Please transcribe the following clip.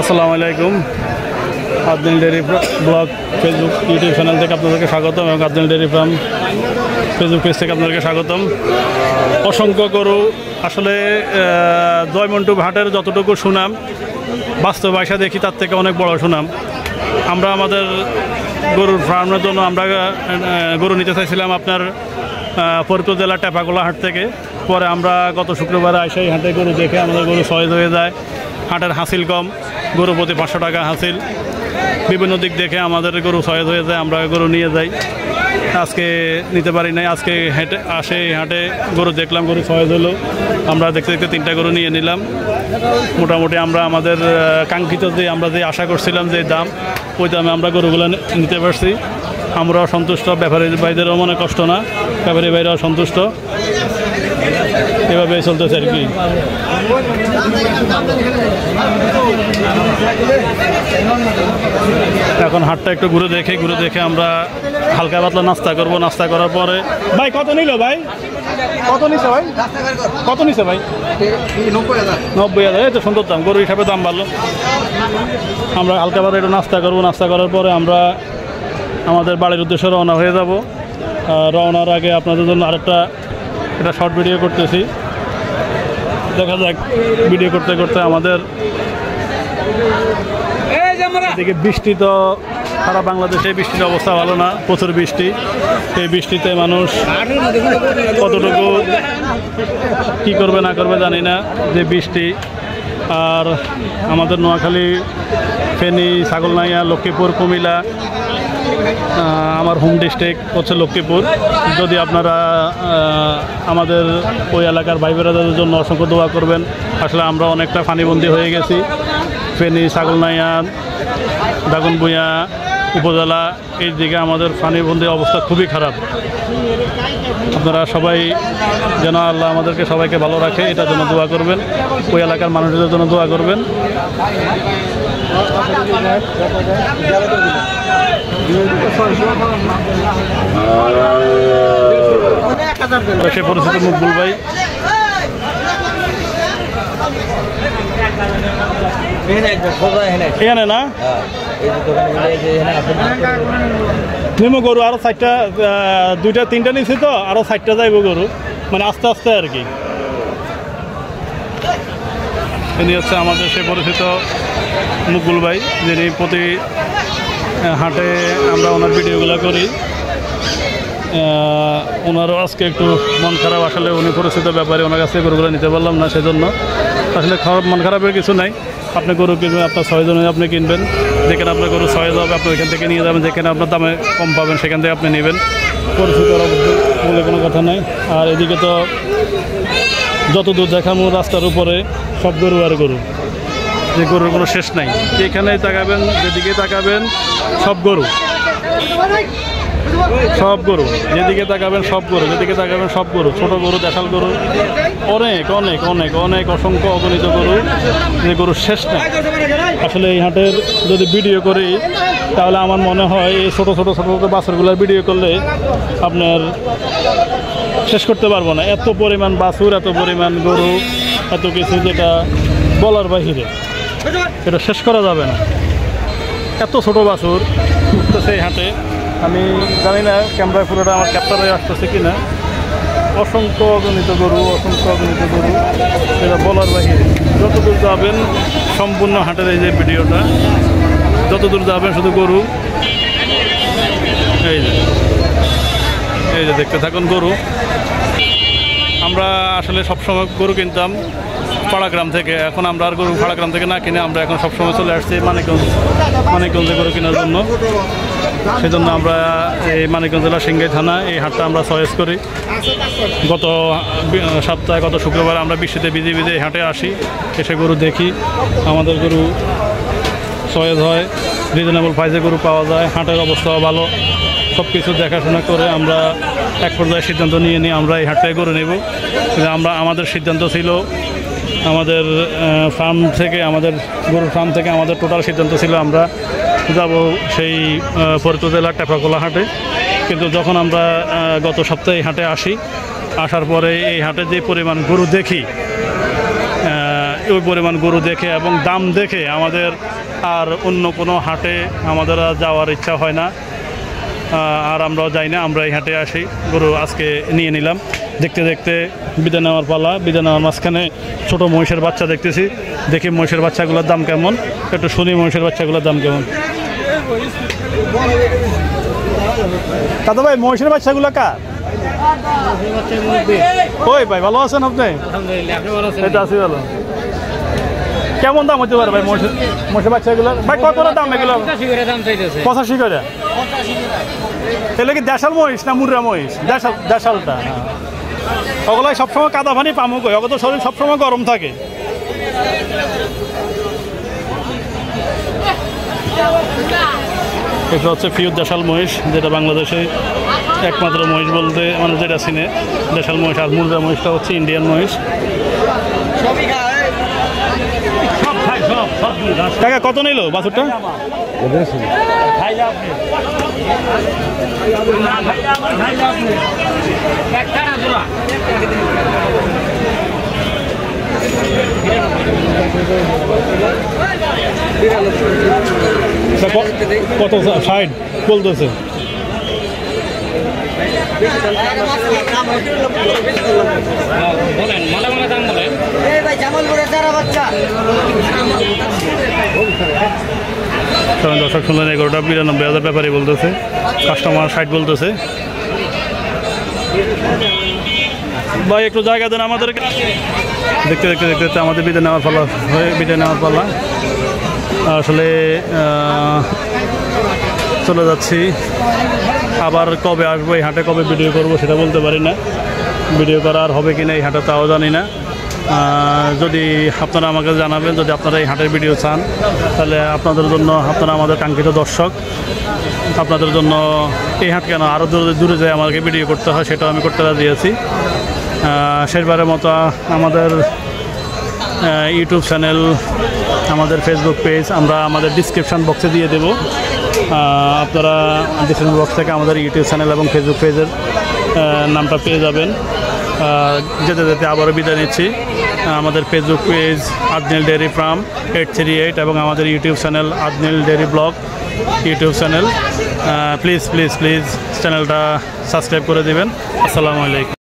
আসসালামু আলাইকুম। Adnan dairy blog Facebook YouTube channel থেকে আপনাদেরকে স্বাগতম এবং Adnan dairy farm Facebook page থেকে আপনাদেরকে স্বাগতম। অসংখ্য গরু, আসলে জয়মন্টু হাটের যতটুকু সুনাম বাস্তব আশা দেখি তার থেকে অনেক বড় সুনাম। আমরা আমাদের গরুর ফার্মের জন্য আমরা গরু নিতে চাইছিলাম আপনার ফরিদপুর জেলার টেপাগোলা হাট থেকে। পরে আমরা গত শুক্রবারে আইসা এই হাটে গরু দেখে আমাদের গরু সয়েজ হয়ে যায়। হাটের হাসিল কম, গরু প্রতি 500 টাকা হাসিল, বিভিন্ন দিক দেখে আমাদের গরু সয়েজ হয়ে যায়, আমরা গরু নিয়ে যাই। আজকে নিতে পারি নাই, আজকে হাটে গরু দেখলাম, গরু সয়েজ হলো। আমরা দেখতে দেখতে 3টা গরু নিয়ে নিলাম। মোটামুটি আমরা আমাদের কাঙ্ক্ষিত আমরা যে আশা করছিলাম যে দাম, ওই দামে আমরা গরুগুলো নিতে পারছি। আমরাও সন্তুষ্ট, ব্যাপারী ভাইদেরও মনে কষ্ট না, ব্যাপারী ভাইরাও সন্তুষ্ট। এভাবে চলতেছে আর কি। এখন হাটটা একটু ঘুরে দেখে আমরা হালকা পাতলা নাস্তা করব। নাস্তা করার পরে ভাই কত নিল ভাই? কত নিছে ভাই? কত নিছে ভাই? 90,000। এই তো সুন্দর দাম, গরু হিসাবে দাম বাড়লো। আমরা হালকা পাতলা একটু নাস্তা করব। নাস্তা করার পরে আমরা আমাদের বাড়ির উদ্দেশ্যে রওনা হয়ে যাব। রওনার আগে আপনাদের জন্য আরেকটা শর্ট ভিডিও করতেছি, দেখা যাক। ভিডিও করতে করতে আমাদের এদিকে বৃষ্টি, তো সারা বাংলাদেশে বৃষ্টির অবস্থা ভালো না, প্রচুর বৃষ্টি। এই বৃষ্টিতে মানুষ কতটুকু কি করবে না করবে জানি না, যে বৃষ্টি। আর আমাদের নোয়াখালী, ফেনী, ছাগলনাইয়া, লক্ষ্মীপুর, কুমিল্লা, আমার হোম ডিস্ট্রিক্ট হচ্ছে লক্ষ্মীপুর। যদি আপনারা আমাদের ওই এলাকার ভাই বোনেদের জন্য অসংখ্য দোয়া করবেন। আসলে আমরা অনেকটা ফানিবন্দি হয়ে গেছি। ফেনী, ছাগলনাইয়া, দাগনভূঞা উপজেলা, এই দিকে আমাদের ফানিবন্দি অবস্থা খুবই খারাপ। আপনারা সবাই যেন আল্লাহ আমাদেরকে সবাইকে ভালো রাখে, এটার জন্য দোয়া করবেন। ওই এলাকার মানুষদের জন্য দোয়া করবেন। সে পরিচিত মকবুল ভাই। এখানে না নিমো গরু আরো 4টা, 2টা 3টা নিছি, তো আরো 4টা যাইব গরু, মানে আস্তে আস্তে আর কি। ইনি হচ্ছে আমাদের সে পরিচিত মকবুল ভাই, যিনি প্রতি হাটে আমরা ওনার ভিডিওগুলো করি। ওনারও আজকে একটু মন খারাপ, আসলে উনি পরিচিত ব্যাপারে, ওনার কাছে গরুগুলো নিতে পারলাম না, সেজন্য। আসলে মন খারাপের কিছু নাই। আপনি গরু কিনবেন, আপনার 6 জনে আপনি কিনবেন, যেখানে আপনার গরু 6 হবে আপনি ওইখান থেকে নিয়ে যাবেন, যেখানে আপনার দামে কম পাবেন সেখান থেকে আপনি নেবেন। পরিচিত বলে কোনো কথা নাই। আর এদিকে তো যত দূর দেখানো রাস্তার উপরে সব গরু আর গরু, যে গরুর কোনো শেষ নাই। যেখানেই তাকাবেন, যেদিকে তাকাবেন সব গরু, সব গরু, যেদিকে তাকাবেন সব গরু, যেদিকে তাকাবেন সব গরু, ছোট গরু, দেশাল গরু, অনেক অনেক অনেক অনেক অসংখ্য অগণিত গরু, যে গরুর শেষ নেই। আসলে এই হাটের যদি ভিডিও করি তাহলে আমার মনে হয় এই ছোটো ছোটো ছোটো ছোটো বাছুরগুলোর ভিডিও করলে আপনার শেষ করতে পারবো না। এত পরিমাণ বাছুর, এত পরিমাণ গরু, এত কিছু, যেটা বলার বাহিরে, এটা শেষ করা যাবে না। এত ছোটো বাছুর উঠতেছে এই হাটে। আমি জানি না ক্যামেরায় পুরোটা আমার ক্যাপচার হয়ে আসতেছে কিনা। অসংখ্য অগণিত গরু, অসংখ্য অগণিত গরু, এটা বলার বাহিরে। যতদূর যাবেন সম্পূর্ণ হাটের এই যে ভিডিওটা, যতদূর যাবেন শুধু গরু। এই যে দেখতে থাকুন গরু। আমরা আসলে সবসময় গরু কিনতাম পাড়াগ্রাম থেকে, এখন আমরা আর গরু পাড়াগ্রাম থেকে না কিনে আমরা এখন সবসময় চলে আসছি মানিকগঞ্জে গরু কেনার জন্য। সেজন্য আমরা এই মানিকগঞ্জ জেলা সিংগাই থানা এই হাটটা আমরা চয়েস করি। গত সপ্তাহে, গত শুক্রবার আমরা বৃষ্টিতে ভিজে ভিজে এই হাটে আসি, এসে গরু দেখি। আমাদের গরু চয়েস হয়, রিজনেবল প্রাইসে গরু পাওয়া যায়, হাটের অবস্থাও ভালো। সব কিছু দেখাশোনা করে আমরা এক পর্যায়ে সিদ্ধান্ত নিয়ে আমরা এই হাটটায় গরু নেব। আমাদের সিদ্ধান্ত ছিল, আমাদের ফার্ম থেকে, আমাদের গরুর ফার্ম থেকে আমাদের টোটাল সিদ্ধান্ত ছিল আমরা যাব সেই ফরিদপুর জেলার টেপাগোলা হাটে। কিন্তু যখন আমরা গত সপ্তাহে হাটে আসি, আসার পরে এই হাটে যে পরিমাণ গরু দেখি, ওই পরিমাণ গরু দেখে এবং দাম দেখে আমাদের আর অন্য কোনো হাটে আমাদের আর যাওয়ার ইচ্ছা হয় না, আর আমরাও যাই না, আমরা এই হাটে আসি। গরু আজকে নিয়ে নিলাম। দেখতে দেখতে বিদায় নেওয়ার পালা। বিদায় নেওয়ার মাঝখানে ছোটো মহিষের বাচ্চা দেখতেছি, দেখি মহিষের বাচ্চাগুলোর দাম কেমন, একটু শুনি মহিষের বাচ্চাগুলোর দাম কেমন। দাদা ভাই, মহিষের বাচ্চাগুলো কার? ওই ভাই, ভালো আছেন আপনি? এটা আছি ভালো। কেমন দাম হতে পারে ভাই মহিষের বাচ্চাগুলো? ভাই কত দাম এগুলো? 85 করে। এগুলো কি দেশাল মহিষ না মুর্রা মহিষ? দেশালটা। ওগুলো সবসময় কাদা পানি পামুক, ওগুলো তো শরীর সবসময় গরম থাকে। এটা হচ্ছে পিওর দেশাল মহিষ, যেটা বাংলাদেশে একমাত্র মহিষ বলতে মানে যেটা চিনে দেশাল মহিষ। আর মুর্রা মহিষটা হচ্ছে ইন্ডিয়ান মহিষ। কাকা কত নিল বাছুরটা? কত? 60 বলতেছে। দর্শক শুনলেন, 11টা 92,000 ব্যাপারই বলতেছে, কাস্টমার 60 বলতেছে। ভাই একটু জায়গা দেন আমাদেরকে। দেখতে দেখতে দেখতে দেখতে আমাদের বিদায় নেওয়ার পালা আসলে চলে যাচ্ছি। আবার কবে আসবো এই হাটে, কবে ভিডিও করব সেটা বলতে পারি না। ভিডিও করা আর হবে কি না এই হাটে তাও জানি না। যদি আপনারা আমাকে জানাবেন, যদি আপনারা এই হাটের ভিডিও চান, তাহলে আপনাদের জন্য, আপনারা আমাদের কাঙ্ক্ষিত দর্শক, আপনাদের জন্য এই হাট কেন আরও দূরে যায় আমাকে ভিডিও করতে হয়, সেটাও আমি করতে রাজি আছি। শেষবারের মতো আমাদের ইউটিউব চ্যানেল, আমাদের ফেসবুক পেজ আমরা আমাদের ডিসক্রিপশান বক্সে দিয়ে দেব। আপনারা ডিসক্রিপশন বক্স থেকে আমাদের ইউটিউব চ্যানেল এবং ফেসবুক পেজের নামটা পেয়ে যাবেন। যেতে যেতে আবারও বিদায় নিচ্ছি। আমাদের ফেসবুক পেজ আদনিল ডেয়ারি ফার্ম 838 এবং আমাদের YouTube channel আদনিল dairy blog YouTube channel. Please চ্যানেলটা সাবস্ক্রাইব করে দেবেন। আসসালামু আলাইকুম।